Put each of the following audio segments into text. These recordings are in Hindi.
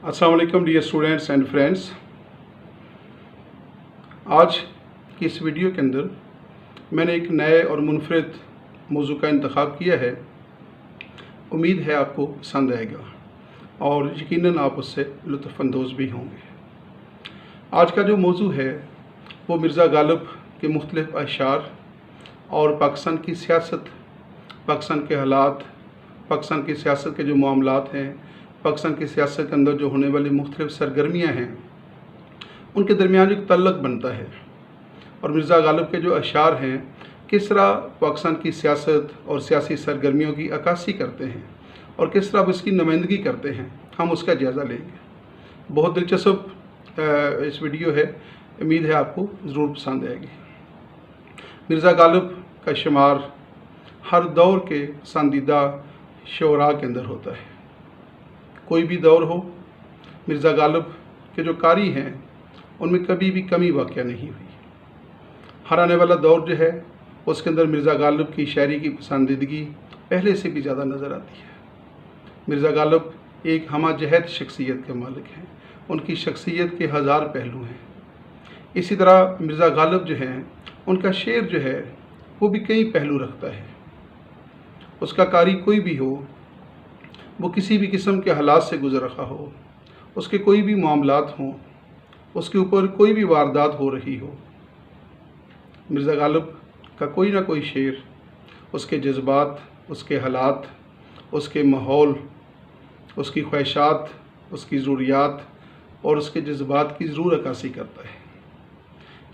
अस्सलाम वालेकुम डियर स्टूडेंट्स एंड फ्रेंड्स। आज की इस वीडियो के अंदर मैंने एक नए और मुनफरद मौजू का इंतखाब किया है। उम्मीद है आपको पसंद आएगा और यकीनन आप उससे लुत्फ़अंदोज़ भी होंगे। आज का जो मौजू है वो मिर्ज़ा गालिब के मुख्तलिफ़ अशार और पाकिस्तान की सियासत, पाकिस्तान के हालात, पाकिस्तान की सियासत के जो मामलात हैं, पाकिस्तान की सियासत के अंदर जो होने वाली मुख्तलिफ़ सरगर्मियाँ हैं, उनके दरमियान एक तल्लक बनता है। और मिर्ज़ा गालिब के जो अशार हैं किस तरह पाकिस्तान की सियासत और सियासी सरगर्मियों की अक्कासी करते हैं और किस तरह इसकी नुमाइंदगी करते हैं, हम उसका जायज़ा लेंगे। बहुत दिलचस्प इस वीडियो है, उम्मीद है आपको ज़रूर पसंद आएगी। मिर्ज़ा गालिब का शुमार हर दौर के पसंदीदा शोरा के अंदर होता है। कोई भी दौर हो, मिर्ज़ा गालिब के जो कारी हैं उनमें कभी भी कमी वाक़या नहीं हुई। हर आने वाला दौर जो है उसके अंदर मिर्ज़ा गालिब की शायरी की पसंदीदगी पहले से भी ज़्यादा नज़र आती है। मिर्ज़ा गालिब एक हमाजहत शख्सियत के मालिक हैं, उनकी शख्सियत के हज़ार पहलू हैं। इसी तरह मिर्ज़ा गालिब जो हैं उनका शेर जो है वो भी कई पहलू रखता है। उसका कारी कोई भी हो, वो किसी भी किस्म के हालात से गुज़र रहा हो, उसके कोई भी मामलात हों, उसके ऊपर कोई भी वारदात हो रही हो, मिर्ज़ा गालिब का कोई ना कोई शेर उसके जज्बात, उसके हालात, उसके माहौल, उसकी ख्वाहिशात, उसकी ज़रूरियात और उसके जज्बात की ज़रूर अक्कासी करता है।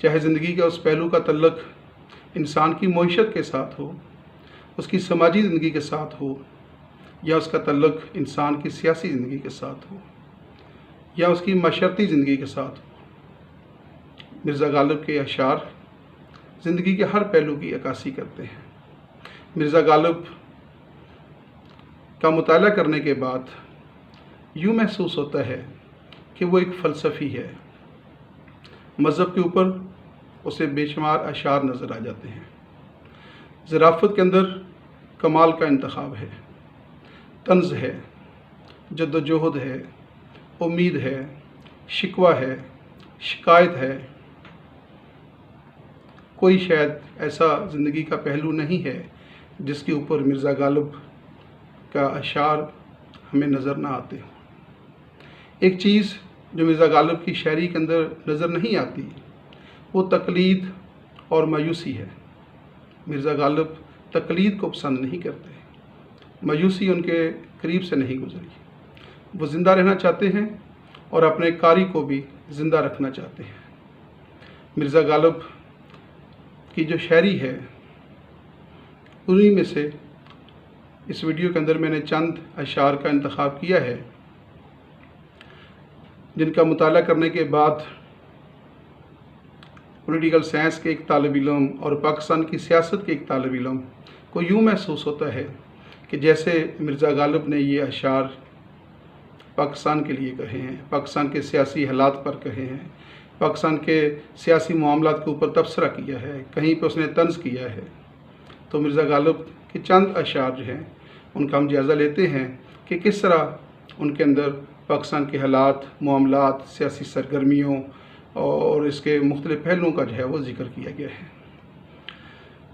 चाहे ज़िंदगी का उस पहलू का तल्लुक़ इंसान की मईशत के साथ हो, उसकी समाजी ज़िंदगी के साथ हो, या उसका तल्लुक़ इंसान की सियासी ज़िंदगी के साथ हो, या उसकी माशरती ज़िंदगी के साथ हो, मिर्ज़ा गालिब के अशार ज़िंदगी के हर पहलू की अक्कासी करते हैं। मिर्ज़ा गालिब का मुताला करने के बाद यूँ महसूस होता है कि वो एक फ़लसफ़ी है। मज़हब के ऊपर उसे बेशुमार अशार नज़र आ जाते हैं। ज़राफ़त के अंदर कमाल का इंतखाब है, तंज़ है, जद्दोजहद है, उम्मीद है, शिकवा है, शिकायत है। कोई शायद ऐसा ज़िंदगी का पहलू नहीं है जिसके ऊपर मिर्ज़ा गालिब का अशार हमें नज़र ना आते हों। एक चीज़ जो मिर्ज़ा गालिब की शायरी के अंदर नज़र नहीं आती वो तकलीद और मायूसी है। मिर्ज़ा गालिब तकलीद को पसंद नहीं करते, मायूसी उनके करीब से नहीं गुजरी। वो ज़िंदा रहना चाहते हैं और अपने कारी को भी ज़िंदा रखना चाहते हैं। मिर्ज़ा गालिब की जो शायरी है उन्हीं में से इस वीडियो के अंदर मैंने चंद अशार का इंतखाब किया है, जिनका मुताला करने के बाद पॉलिटिकल साइंस के एक तालिब इल्म और पाकिस्तान की सियासत के एक तालिब इल्म को यूँ महसूस होता है कि जैसे मिर्ज़ा गालिब ने ये अशार पाकिस्तान के लिए कहे हैं, पाकिस्तान के सियासी हालात पर कहे हैं, पाकिस्तान के सियासी मामलात के ऊपर तबसरा किया है, कहीं पर उसने तंज़ किया है। तो मिर्ज़ा गालिब के चंद अशार जो हैं उनका हम जायज़ा लेते हैं कि किस तरह उनके अंदर पाकिस्तान के हालात, मामलात, सियासी सरगर्मियों और इसके मुख्तलिफ़ पहलुओं का जो है वो ज़िक्र किया गया है।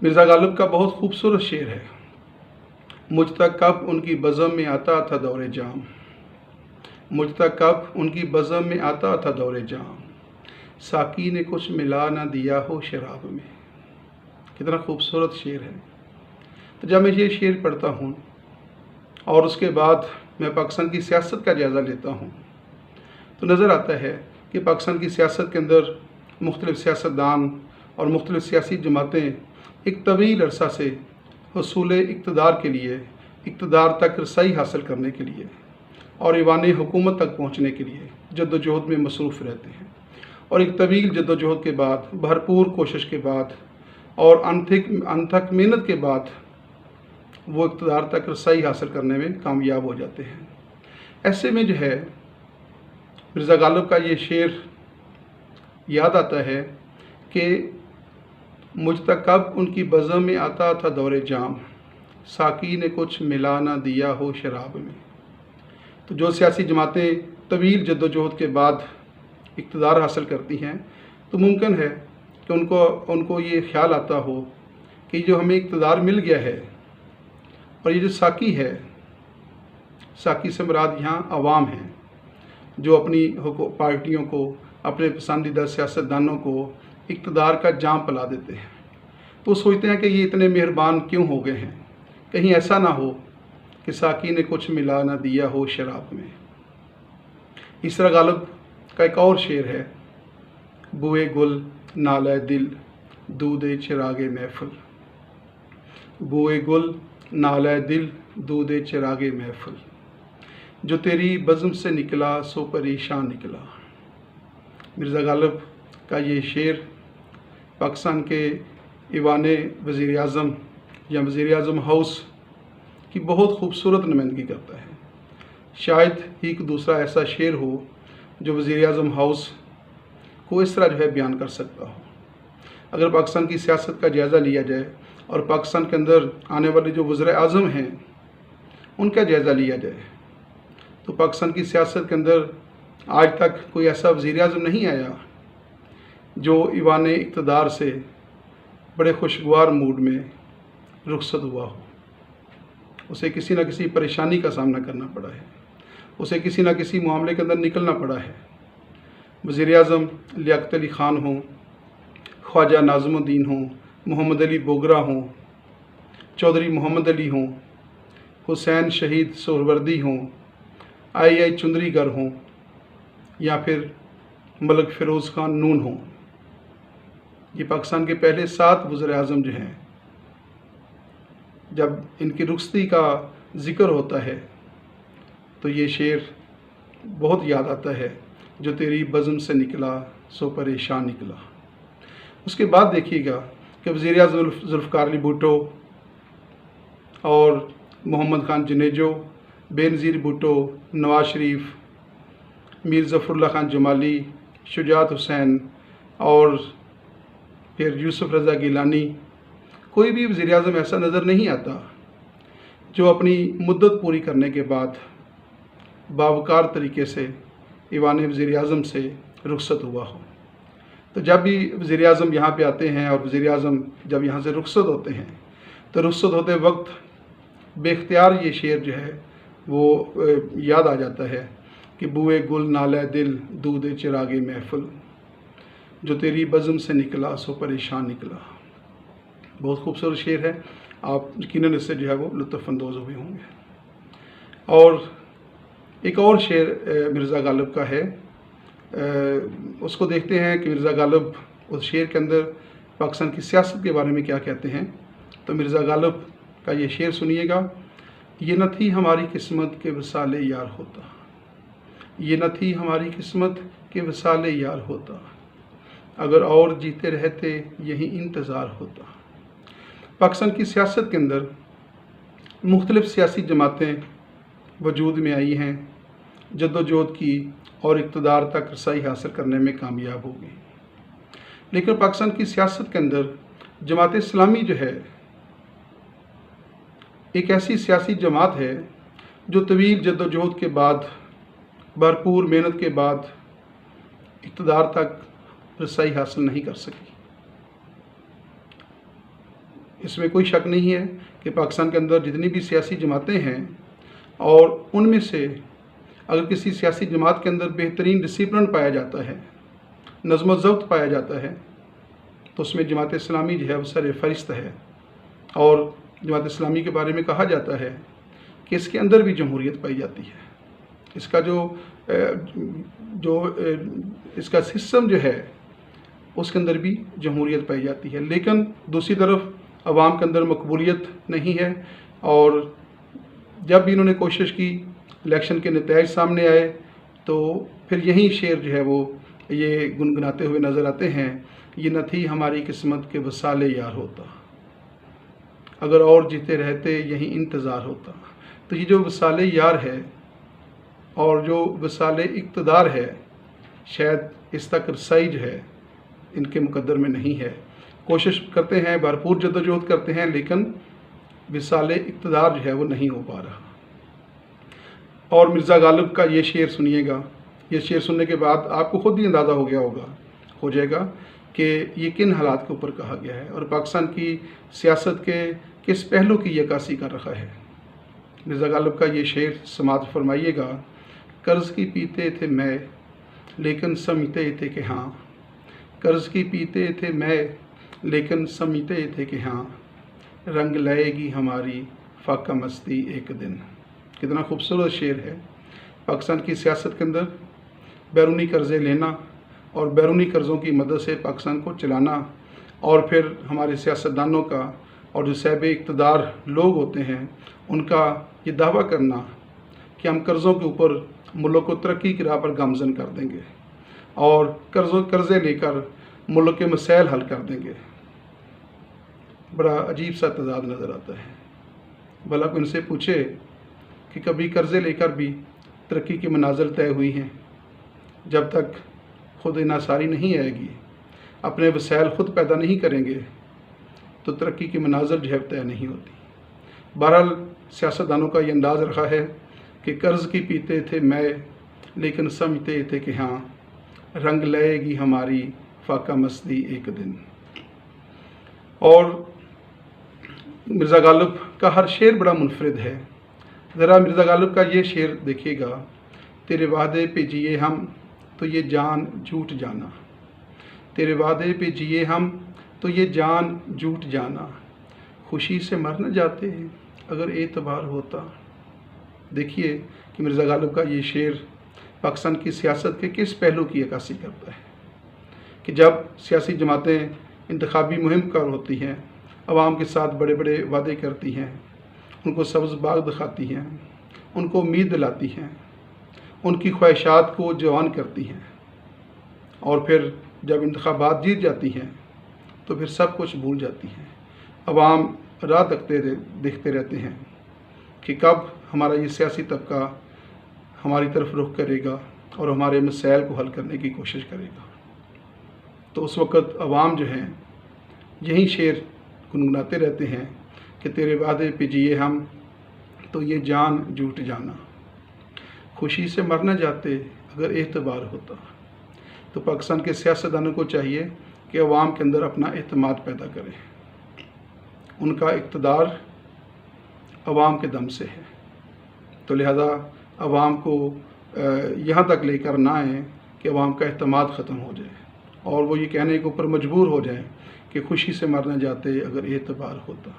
मिर्ज़ा गालिब का बहुत खूबसूरत शेर है, मुझ तक कब उनकी बज़म में आता था दौरे जाम, मुझ तक कब उनकी बज़म में आता था दौरे जाम, साकी ने कुछ मिला ना दिया हो शराब में। कितना खूबसूरत शेर है। तो जब मैं ये शेर पढ़ता हूँ और उसके बाद मैं पाकिस्तान की सियासत का जायज़ा लेता हूँ तो नज़र आता है कि पाकिस्तान की सियासत के अंदर मुख्तलिफ़ सियासतदान और मुख्तलिफ़ सियासी जमातें एक तवील अरसा से हसूल इक़्तिदार के लिए, इक़्तिदार तक रसाई हासिल करने के लिए और ईवान हुकूमत तक पहुँचने के लिए जद्दोजहद में मसरूफ़ रहते हैं। और एक तवील जद्दोजहद के बाद, भरपूर कोशिश के बाद और अनथक मेहनत के बाद वो इक़्तिदार तक रसाई हासिल करने में कामयाब हो जाते हैं। ऐसे में जो है मिर्ज़ा गालिब का ये शेर याद आता है कि मुझ तक कब उनकी बज़म में आता था दौरे जाम, साकी ने कुछ मिला ना दिया हो शराब में। तो जो सियासी जमातें तवील जद्दोजहद के बाद इक़्तिदार हासिल करती हैं, तो मुमकिन है कि उनको ये ख्याल आता हो कि जो हमें इक़्तिदार मिल गया है, और ये जो साकी है, साकी से मुराद यहाँ अवाम हैं जो अपनी पार्टियों को, अपने पसंदीदा सियासतदानों को इक़्तिदार का जाम पिला देते हैं। तो सोचते हैं कि ये इतने मेहरबान क्यों हो गए हैं, कहीं ऐसा ना हो कि साकी ने कुछ मिला ना दिया हो शराब में। इसरा गालिब का एक और शेर है, बुए गुल नाले दिल दूधे चिरागे महफिल, बुए गुल नाले दिल दूधे चिरागे महफिल, जो तेरी बज़्म से निकला सो परेशान निकला। मिर्ज़ा गालिब का ये शेर पाकिस्तान के ईवान वज़ीर आज़म या वज़ीर आज़म हाउस की बहुत खूबसूरत नुमाइंदगी करता है। शायद ही एक दूसरा ऐसा शेर हो जो वज़ीर आज़म हाउस को इस तरह जो है बयान कर सकता हो। अगर पाकिस्तान की सियासत का जायज़ा लिया जाए और पाकिस्तान के अंदर आने वाले जो वज़ीर आज़म हैं उनका जायज़ा लिया जाए, तो पाकिस्तान की सियासत के अंदर आज तक कोई ऐसा वज़ीर आज़म नहीं आया जो ईवान इक़्तिदार से बड़े खुशगवार मूड में रुखसत हुआ हो। उसे किसी न किसी परेशानी का सामना करना पड़ा है, उसे किसी न किसी मामले के अंदर निकलना पड़ा है। वज़ीर आज़म लियाक़त अली ख़ान हों, ख्वाजा नाज़मुद्दीन हों, मोहम्मद अली बोगरा हों, चौधरी मोहम्मद अली हों, हुसैन शहीद सोहरवर्दी हों, आई चुंदरीगर हों, या फिर मलिक फ़िरोज़ ख़ान नून हों, ये पाकिस्तान के पहले 7 वज़ीर आज़म जो हैं, जब इनकी रुखसती का ज़िक्र होता है तो ये शेर बहुत याद आता है, जो तेरी बज़्म से निकला सो परेशान निकला। उसके बाद देखिएगा कि वज़ीर आज़म ज़ुल्फ़िकार अली भुट्टो और मोहम्मद ख़ान जुनेजो, बेनज़ीर भुट्टो, नवाज़ शरीफ, मीर ज़फ़रुल्लाह ख़ान जमाली, शुजात हुसैन और फिर यूसुफ रज़ा गिलानी, कोई भी वज़ीर आज़म ऐसा नज़र नहीं आता जो अपनी मुद्दत पूरी करने के बाद बावकार तरीके से ईवान वज़ीर आज़म से रुखसत हुआ हो। तो जब भी वज़ीर आज़म यहाँ पे आते हैं और वज़ीर आज़म जब यहाँ से रुखसत होते हैं, तो रुखसत होते वक्त बेख्तियार ये शेर जो है वो याद आ जाता है कि बुए गुल नाले दिल दूधे चिरागे महफिल, जो तेरी बज़्म से निकला सो परेशान निकला। बहुत खूबसूरत शेर है, आप यकीनन इससे जो है वो लुत्फ़अंदोज़ हुए होंगे। और एक और शेर मिर्ज़ा गालिब का है, उसको देखते हैं कि मिर्ज़ा गालिब उस शेर के अंदर पाकिस्तान की सियासत के बारे में क्या कहते हैं। तो मिर्ज़ा गालिब का ये शेर सुनिएगा, ये न थी हमारी किस्मत के वसाले यार होता, ये न थी हमारी किस्मत के वसाले यार होता, अगर और जीते रहते यही इंतज़ार होता। पाकिस्तान की सियासत के अंदर मुख्तलिफ़ सियासी जमातें वजूद में आई हैं, जद्दोजहद की और इक़्तिदार तक रसाई हासिल करने में कामयाब हो गई। लेकिन पाकिस्तान की सियासत के अंदर जमात इस्लामी जो है एक ऐसी सियासी जमात है जो तवील जद्दोजहद के बाद, भरपूर मेहनत के बाद इक़्तिदार तक रसाई हासिल नहीं कर सकी। इसमें कोई शक नहीं है कि पाकिस्तान के अंदर जितनी भी सियासी जमातें हैं और उनमें से अगर किसी सियासी जमात के अंदर बेहतरीन डिसिप्लिन पाया जाता है, नज़्म ज़ब्त पाया जाता है, तो उसमें जमात इस्लामी जो है वो सर फ़हरिस्त है। और जमात इस्लामी के बारे में कहा जाता है कि इसके अंदर भी जमहूरियत पाई जाती है। इसका इसका सिस्टम जो है उसके अंदर भी जमहूरियत पाई जाती है। लेकिन दूसरी तरफ अवाम के अंदर मकबूलियत नहीं है, और जब भी इन्होंने कोशिश की, इलेक्शन के नतीजे सामने आए, तो फिर यही शेर जो है वो ये गुनगुनाते हुए नज़र आते हैं, ये न थी हमारी किस्मत के वसाले यार होता, अगर और जीते रहते यही इंतज़ार होता। तो ये जो वसाले यार है और जो वसाले इक़्तिदार है, शायद इस तक रसाई जो है इनके मुकद्दर में नहीं है। कोशिश करते हैं, भरपूर जद्दोजहद करते हैं, लेकिन वसाले इक़्तिदार जो है वो नहीं हो पा रहा। और मिर्ज़ा गालिब का ये शेर सुनिएगा ये शेर सुनने के बाद आपको खुद ही अंदाज़ा हो जाएगा कि ये किन हालात के ऊपर कहा गया है और पाकिस्तान की सियासत के किस पहलू की अक्कासी कर रखा है। मिर्ज़ा गालिब का ये शेर समात फरमाइएगा। कर्ज़ की पीते थे मैं लेकिन समझते थे कि हाँ, कर्ज़ की पीते थे मैं लेकिन समझते थे कि हाँ, रंग लाएगी हमारी फाका मस्ती एक दिन। कितना खूबसूरत शेर है। पाकिस्तान की सियासत के अंदर बैरूनी कर्ज़े लेना और बैरूनी कर्ज़ों की मदद से पाकिस्तान को चलाना और फिर हमारे सियासतदानों का और जो साहिब इक़्तिदार लोग होते हैं उनका ये दावा करना कि हम कर्ज़ों के ऊपर मुल्क को तरक्की की राह पर गामज़न कर देंगे और कर्ज़े लेकर मुल्क के मसाइल हल कर देंगे, बड़ा अजीब सा तज़ाद नज़र आता है। भला कोई इनसे पूछे कि कभी कर्ज़े लेकर भी तरक्की की मनाज़िल तय हुई हैं? जब तक खुद इनासारी नहीं आएगी, अपने वसाइल ख़ुद पैदा नहीं करेंगे तो तरक्की की मनाज़िल जो है तय नहीं होती। बहरहाल सियासतदानों का ये अंदाज़ रखा है कि कर्ज़ की पीते थे मैं लेकिन समझते थे कि हाँ, रंग लाएगी हमारी फाका मस्ती एक दिन। और मिर्ज़ा गालिब का हर शेर बड़ा मुनफरिद है। ज़रा मिर्ज़ा गालिब का ये शेर देखिएगा। तेरे वादे पे जिए हम तो ये जान झूठ जाना, तेरे वादे पे जिए हम तो ये जान झूठ जाना, खुशी से मर न जाते अगर एतबार होता। देखिए कि मिर्ज़ा गालिब का ये शेर पाकिस्तान की सियासत के किस पहलू की अक्कासी करता है कि जब सियासी जमातें इंतखाबी मुहिम कर होती हैं, आवाम के साथ बड़े बड़े वादे करती हैं, उनको सब्ज़ बाग दिखाती हैं, उनको उम्मीद दिलाती हैं, उनकी ख्वाहिशात को जवान करती हैं और फिर जब इंतखाबात जीत जाती हैं तो फिर सब कुछ भूल जाती हैं। आवाम राह देखते रहते हैं कि कब हमारा ये सियासी तबका हमारी तरफ रुख करेगा और हमारे मसाइल को हल करने की कोशिश करेगा। तो उस वक़्त आवाम जो हैं यही शेर गुनगुनाते रहते हैं कि तेरे वादे पे जिए हम तो ये जान झूठ जाना, खुशी से मर न जाते अगर एतबार होता। तो पाकिस्तान के सियासतदानों को चाहिए कि अवाम के अंदर अपना एतमाद पैदा करें। उनका इक़्तिदार अवाम के दम से है, तो लिहाजा अवाम को यहाँ तक लेकर ना आए कि अवाम का एतमाद ख़त्म हो जाए और वो ये कहने के ऊपर मजबूर हो जाए कि खुशी से मर न जाते अगर एतबार होता।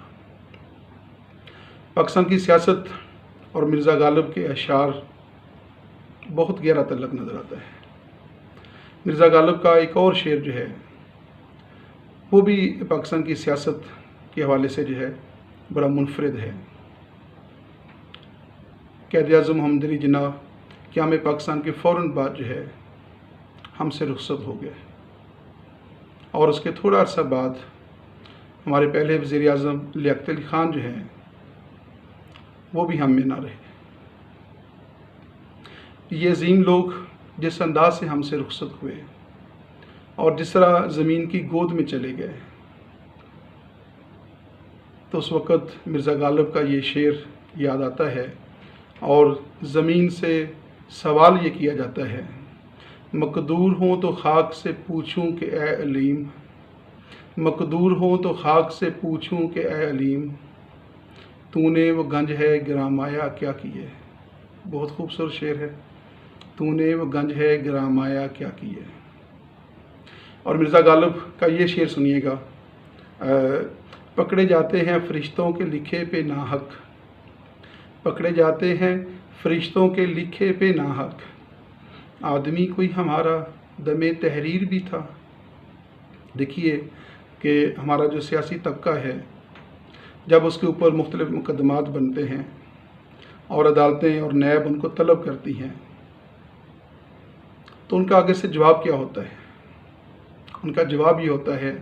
पाकिस्तान की सियासत और मिर्ज़ा गालिब के अशार बहुत गहरा तल्लक नज़र आता है। मिर्ज़ा गालिब का एक और शेर जो है वो भी पाकिस्तान की सियासत के हवाले से जो है बड़ा मुनफरिद है। क़ायद-ए-आज़म मोहम्मद अली जिन्ना क़याम पाकिस्तान के फ़ौरन बाद जो है हमसे रुखसत हो गए और उसके थोड़ा अर्सा बाद हमारे पहले वज़ीर आज़म लियाक़त अली ख़ान जो हैं वो भी हम में ना रहे। ये अजीम लोग जिस अंदाज से हमसे रुखसत हुए और जिस तरह ज़मीन की गोद में चले गए, तो उस वक़्त मिर्ज़ा गालिब का ये शेर याद आता है और ज़मीन से सवाल ये किया जाता है, मकदूर हों तो खाक से पूछूं कि ए अलीम, मकदूर हों तो खाक से पूछूं कि ए अलीम, तूने वो गंज है गिरामाया क्या किए। बहुत खूबसूरत शेर है, तूने वो गंज है गिरामाया क्या किए। और मिर्ज़ा गालिब का ये शेर सुनिएगा। पकड़े जाते हैं फ़रिश्तों के लिखे पे नाहक, पकड़े जाते हैं फ़रिश्तों के लिखे पे नाहक, आदमी कोई हमारा दमे तहरीर भी था। देखिए कि हमारा जो सियासी तबका है, जब उसके ऊपर मुख्तलिफ़ मुकदमात बनते हैं और अदालतें और नैब उनको तलब करती हैं, तो उनका आगे से जवाब क्या होता है? उनका जवाब ये होता है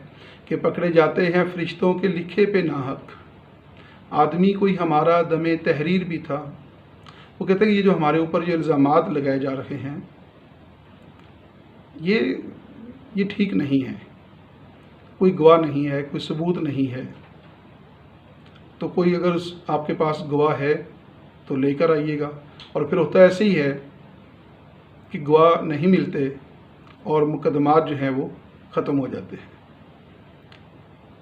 कि पकड़े जाते हैं फ़रिश्तों के लिखे पे नाहक, आदमी कोई हमारा दमे तहरीर भी था। वो कहते हैं कि ये जो हमारे ऊपर जो इल्ज़ामात लगाए जा रहे हैं ये ठीक नहीं है, कोई गवाह नहीं है, कोई सबूत नहीं है। तो कोई अगर आपके पास गवाह है तो लेकर आइएगा। और फिर होता ऐसे ही है कि गवाह नहीं मिलते और मुकदमात जो हैं वो ख़त्म हो जाते हैं।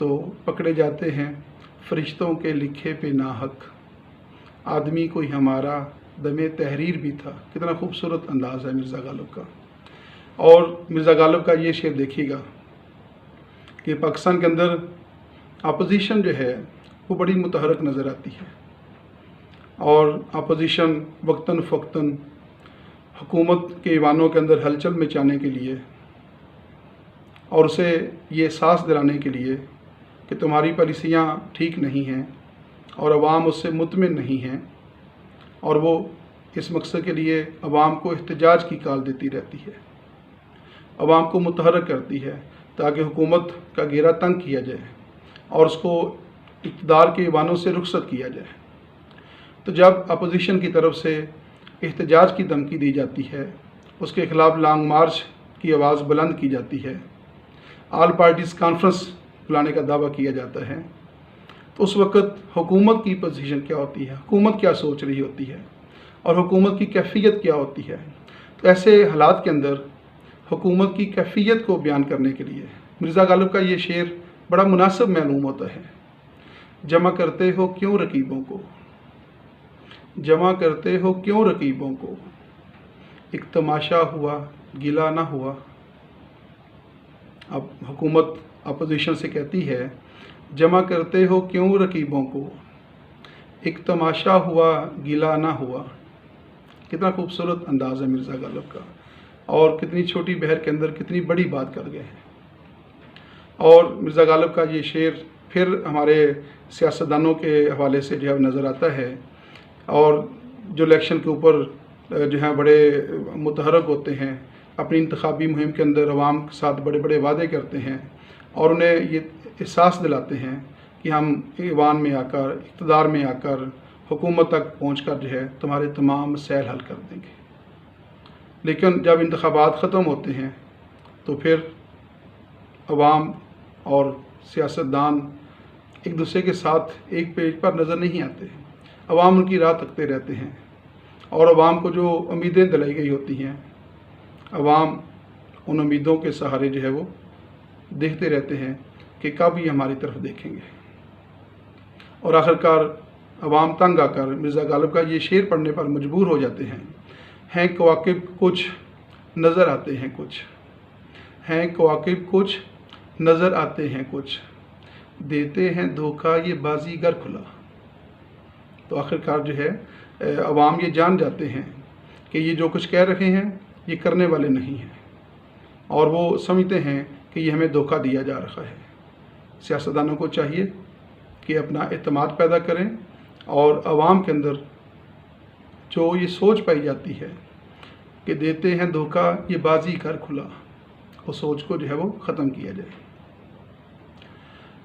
तो पकड़े जाते हैं फरिश्तों के लिखे पे नाहक, आदमी कोई हमारा दमे तहरीर भी था। कितना खूबसूरत अंदाज़ है मिर्ज़ा गालिब का। और मिर्ज़ा गालिब का ये शेर देखिएगा कि पाकिस्तान के अंदर अपोजिशन जो है वो बड़ी मुतहरक नज़र आती है और अपोजिशन वक्तन फ़क्तन हुकूमत के ईवानों के अंदर हलचल मचाने के लिए और उसे ये एहसास दिलाने के लिए कि तुम्हारी पॉलिसियाँ ठीक नहीं हैं और अवाम उससे मुतमिन नहीं हैं, और वो इस मकसद के लिए अवाम को एहतजाज की कॉल देती रहती है, अवाम को मुतहरक करती है ताकि हुकूमत का घेरा तंग किया जाए और उसको इक़्तिदार के ईवानों से रुखसत किया जाए। तो जब अपोजिशन की तरफ से एहतजाज की धमकी दी जाती है, उसके ख़िलाफ़ लॉन्ग मार्च की आवाज़ बुलंद की जाती है, ऑल पार्टीज़ कॉन्फ्रेंस बुलाने का दावा किया जाता है, तो उस वक़्त हुकूमत की पोजीशन क्या होती है, हुकूमत क्या सोच रही होती है और हुकूमत की कैफियत क्या होती है। तो ऐसे हालात के अंदर हुकूमत की कैफियत को बयान करने के लिए मिर्ज़ा गालिब का ये शेर बड़ा मुनासिब मालूम होता है। जमा करते हो क्यों रकीबों को, जमा करते हो क्यों रकीबों को, एक तमाशा हुआ गिला ना हुआ। अब हुकूमत अपोजिशन से कहती है जमा करते हो क्यों रकीबों को, एक तमाशा हुआ गिला ना हुआ। कितना खूबसूरत अंदाज़ है मिर्ज़ा गालिब का, और कितनी छोटी बहर के अंदर कितनी बड़ी बात कर गए हैं। और मिर्ज़ा गालिब का ये शेर फिर हमारे सियासतदानों के हवाले से जो है नज़र आता है, और जो इलेक्शन के ऊपर जो है बड़े मुतहरक होते हैं, अपनी इंतखाबी मुहिम के अंदर अवाम के साथ बड़े बड़े वादे करते हैं और उन्हें ये एहसास दिलाते हैं कि हम ईवान में आकर, इक़्तिदार में आकर, हुकूमत तक पहुंचकर जो है तुम्हारे तमाम मसाइल हल कर देंगे। लेकिन जब इंतखाबात ख़त्म होते हैं तो फिर अवाम और सियासतदान एक दूसरे के साथ एक पेज पर नज़र नहीं आते। अवाम उनकी राह तकते रहते हैं और अवाम को जो उम्मीदें दिलाई गई होती हैं, अवाम उन उम्मीदों के सहारे जो है वो देखते रहते हैं कि कब ये हमारी तरफ देखेंगे। और आखिरकार अवाम तंग आकर मिर्ज़ा गालिब का ये शेर पढ़ने पर मजबूर हो जाते हैं कवाकिब कुछ नज़र आते हैं कुछ, हैं कवाकिब कुछ नज़र आते हैं कुछ, देते हैं धोखा ये बाजीगर खुला। तो आखिरकार जो है अवाम ये जान जाते हैं कि ये जो कुछ कह रहे हैं ये करने वाले नहीं हैं, और वो समझते हैं कि ये हमें धोखा दिया जा रहा है। सियासतदानों को चाहिए कि अपना एतमाद पैदा करें और अवाम के अंदर जो ये सोच पाई जाती है कि देते हैं धोखा ये बाजी कर खुला, उस सोच को जो है वो ख़त्म किया जाए।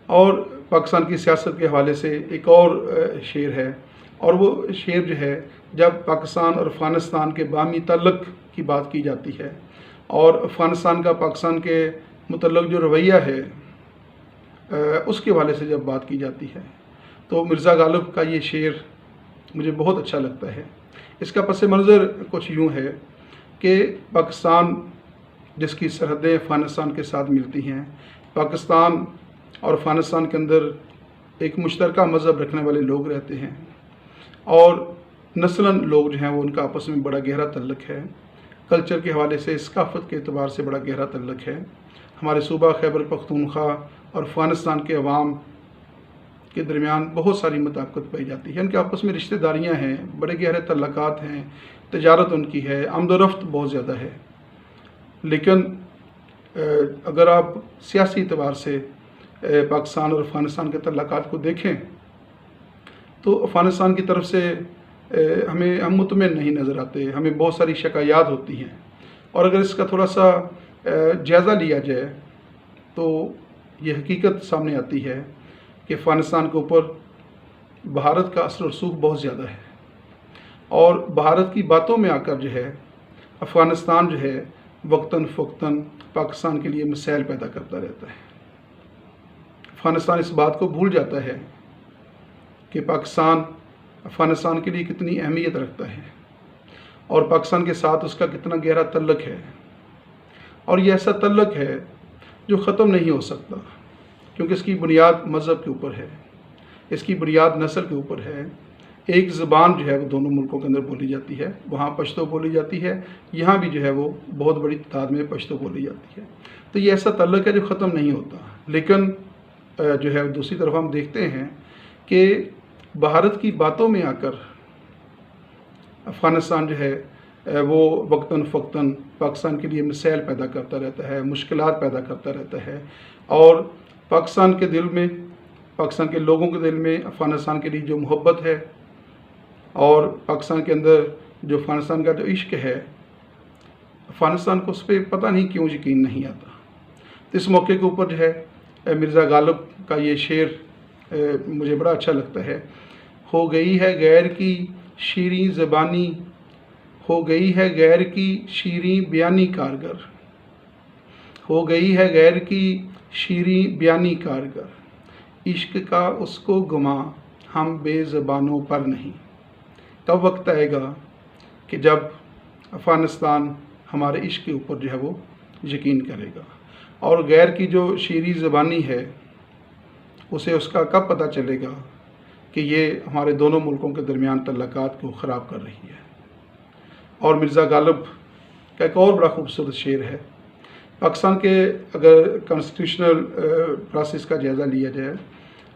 और पाकिस्तान की सियासत के हवाले से एक और शेर है, और वो शेर जो है जब पाकिस्तान और अफ़गानिस्तान के बामी तल्लुक़ की बात की जाती है और अफ़गानिस्तान का पाकिस्तान के मुतल्लक़ जो रवैया है उसके हवाले से जब बात की जाती है, तो मिर्ज़ा गालिब का ये शेर मुझे बहुत अच्छा लगता है। इसका पस मंज़र कुछ यूँ है कि पाकिस्तान जिसकी सरहदें अफ़गानिस्तान के साथ मिलती हैं, पाकिस्तान और अफ़गानिस्तान के अंदर एक मुश्तरका मज़हब रखने वाले लोग रहते हैं और नस्लन लोग जो हैं वो उनका आपस में बड़ा गहरा तल्लुक़ है। कल्चर के हवाले से, सकाफ़त के एतबार से बड़ा गहरा तल्लुक़ है। हमारे सूबा खैबर पख्तूनख्वा और अफ़गानिस्तान के अवाम के दरमियान बहुत सारी मुताबिकत पाई जाती है। उनके आपस में रिश्तेदारियाँ हैं, बड़े गहरे तल्लुक़ात हैं, तजारत उनकी है, आमदोरफ्त बहुत ज़्यादा है। लेकिन अगर आप सियासी एतबार से पाकिस्तान और अफ़गानिस्तान के तल्लुक़ात को देखें तो अफ़गानिस्तान की तरफ से हम मुतमिन नहीं नज़र आते, हमें बहुत सारी शिकायत होती हैं। और अगर इसका थोड़ा सा जायज़ा लिया जाए तो ये हकीकत सामने आती है कि अफ़गानिस्तान के ऊपर भारत का असर और रसूख बहुत ज़्यादा है, और भारत की बातों में आकर जो है अफ़गानिस्तान जो है वक्तन फ़क्तन पाकिस्तान के लिए मसाइल पैदा करता रहता है। अफ़गानिस्तान इस बात को भूल जाता है कि पाकिस्तान अफ़गानिस्तान के लिए कितनी अहमियत रखता है, और पाकिस्तान के साथ उसका कितना गहरा तल्लुक़ है। और ये ऐसा तल्लुक़ है जो ख़त्म नहीं हो सकता, क्योंकि इसकी बुनियाद मज़हब के ऊपर है, इसकी बुनियाद नस्ल के ऊपर है। एक ज़बान जो है वो दोनों मुल्कों के अंदर बोली जाती है, वहाँ पश्तो बोली जाती है, यहाँ भी जो है वो बहुत बड़ी तादाद में पश्तो बोली जाती है। तो ये ऐसा तल्लुक़ है जो ख़त्म नहीं होता। लेकिन जो है दूसरी तरफ हम देखते हैं कि भारत की बातों में आकर अफ़गानिस्तान जो है वो वक्तन फ़क्तन पाकिस्तान के लिए मसाइल पैदा करता रहता है, मुश्किलात पैदा करता रहता है, और पाकिस्तान के दिल में, पाकिस्तान के लोगों के दिल में अफ़गानिस्तान के लिए जो मोहब्बत है और पाकिस्तान के अंदर जो अफ़गानिस्तान का जो इश्क है, अफ़गानिस्तान को उस पर पता नहीं क्यों यकीन नहीं आता। तो इस मौके के ऊपर जो है मिर्ज़ा गालिब का ये शेर मुझे बड़ा अच्छा लगता है। हो गई है गैर की शीरीं ज़बानी, हो गई है गैर की शीरीं बयानी कारगर, हो गई है गैर की शीरीं बयानी कारगर, इश्क का उसको गुमा हम बेज़बानों पर नहीं। तब वक्त आएगा कि जब अफ़गानिस्तान हमारे इश्क के ऊपर जो है वो यकीन करेगा, और गैर की जो शीरी ज़बानी है उसे उसका कब पता चलेगा कि ये हमारे दोनों मुल्कों के दरमियान तल्लुकात को ख़राब कर रही है। और मिर्ज़ा गालिब का एक और बड़ा खूबसूरत शेर है। पाकिस्तान के अगर कॉन्स्टिट्यूशनल प्रोसेस का जायज़ा लिया जाए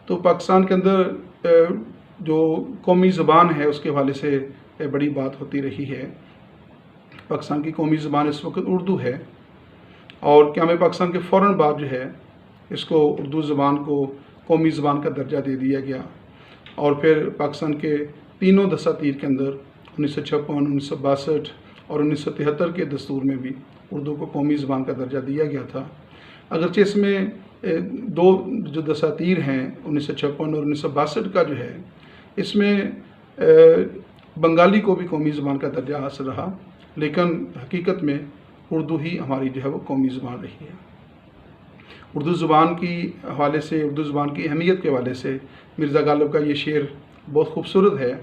तो पाकिस्तान के अंदर जो कौमी ज़बान है उसके हवाले से बड़ी बात होती रही है। पाकिस्तान की कौमी ज़बान इस वक्त उर्दू है, और क़याम पाकिस्तान के फ़ौरन बाद जो है इसको उर्दू ज़बान को कौमी ज़बान का दर्जा दे दिया गया। और फिर पाकिस्तान के तीनों दसातीर के अंदर 1956, 1962 और 1973 के दस्तूर में भी उर्दू को कौमी ज़बान का दर्जा दिया गया था। अगरचे इसमें दो जो दसातीर हैं 1956 और 1962 का जो है, इसमें बंगाली को भी कौमी ज़बान का दर्जा हासिल रहा, लेकिन हकीकत में उर्दू ही हमारी जो है वो कौमी ज़बान रही है। उर्दू ज़बान की हवाले से, उर्दू ज़बान की अहमियत के हवाले से मिर्ज़ा गालिब का ये शेर बहुत खूबसूरत है।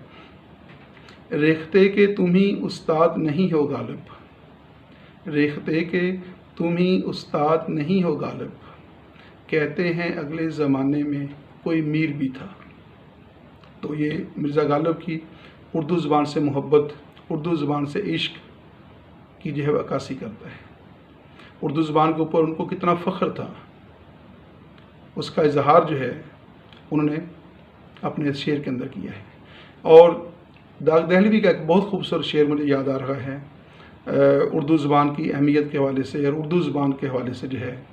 रेख्ते के तुम ही उस्ताद नहीं हो गालिब, रेख्ते के तुम ही उस्ताद नहीं हो गालिब, कहते हैं अगले ज़माने में कोई मीर भी था। तो ये मिर्ज़ा गालिब की उर्दू ज़बान से मोहब्बत, उर्दू ज़बान से इश्क की जो है अक्कासी करता है। उर्दू ज़बान के ऊपर उनको कितना फ़ख्र था, उसका इजहार जो है उन्होंने अपने शेर के अंदर किया है। और दाग दहलवी का एक बहुत खूबसूरत शेर मुझे याद आ रहा है उर्दू ज़बान की अहमियत के हवाले से और उर्दू ज़बान के हवाले से जो है,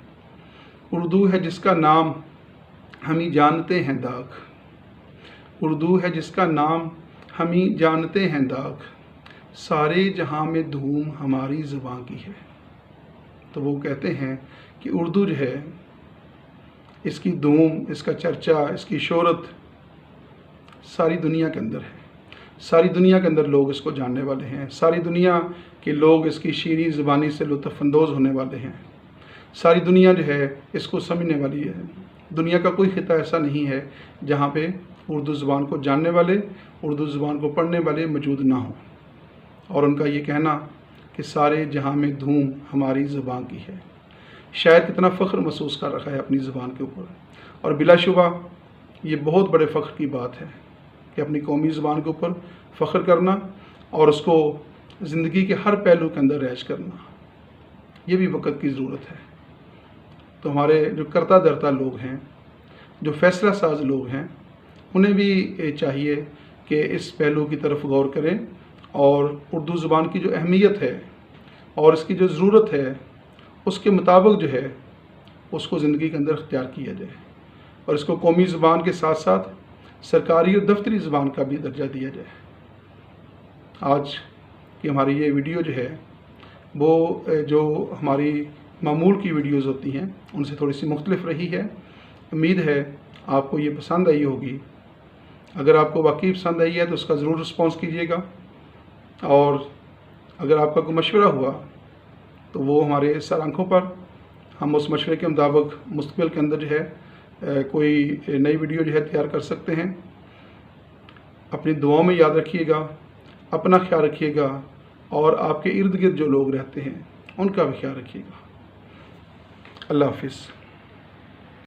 उर्दू है जिसका नाम हम ही जानते हैं दाग, उर्दू है जिसका नाम हम ही जानते हैं दाग, सारे जहाँ में धूम हमारी ज़बान की है। तो वो कहते हैं कि उर्दू जो है, इसकी धूम, इसका चर्चा, इसकी शोहरत सारी दुनिया के अंदर है। सारी दुनिया के अंदर लोग इसको जानने वाले हैं, सारी दुनिया के लोग इसकी शीरी ज़बानी से लुत्फ़अंदोज़ होने वाले हैं, सारी दुनिया जो है इसको समझने वाली है। दुनिया का कोई खिता ऐसा नहीं है जहाँ पे उर्दू ज़बान को जानने वाले, उर्दू ज़बान को पढ़ने वाले मौजूद ना हों। और उनका ये कहना कि सारे जहाँ में धूम हमारी ज़बान की है, शायर कितना फ़ख्र महसूस कर रखा है अपनी ज़बान के ऊपर। और बिलाशुबा ये बहुत बड़े फ़ख्र की बात है कि अपनी कौमी ज़बान के ऊपर फ़ख्र करना और उसको ज़िंदगी के हर पहलू के अंदर रैज करना, ये भी वक्त की ज़रूरत है। तो हमारे जो करता धरता लोग हैं, जो फ़ैसला साज लोग हैं, उन्हें भी चाहिए कि इस पहलू की तरफ गौर करें और उर्दू ज़बान की जो अहमियत है और इसकी जो ज़रूरत है उसके मुताबिक जो है उसको ज़िंदगी के अंदर इख्तियार किया जाए, और इसको कौमी ज़बान के साथ साथ सरकारी और दफ्तरी ज़बान का भी दर्जा दिया जाए। आज की हमारी ये वीडियो जो है वो जो हमारी मामूल की वीडियोज़ होती हैं उनसे थोड़ी सी मुख्तलिफ रही है। उम्मीद है आपको ये पसंद आई होगी। अगर आपको वाकई पसंद आई है तो उसका ज़रूर रिस्पॉन्स कीजिएगा, और अगर आपका कोई मशवरा हुआ तो वो हमारे सर आँखों पर, हम उस मशवरे के मुताबिक मुस्तक़बिल के अंदर जो है कोई नई वीडियो जो है तैयार कर सकते हैं। अपनी दुआओं में याद रखिएगा, अपना ख्याल रखिएगा और आपके इर्द गिर्द जो लोग रहते हैं उनका भी ख्याल रखिएगा। अल्लाह हाफिज़।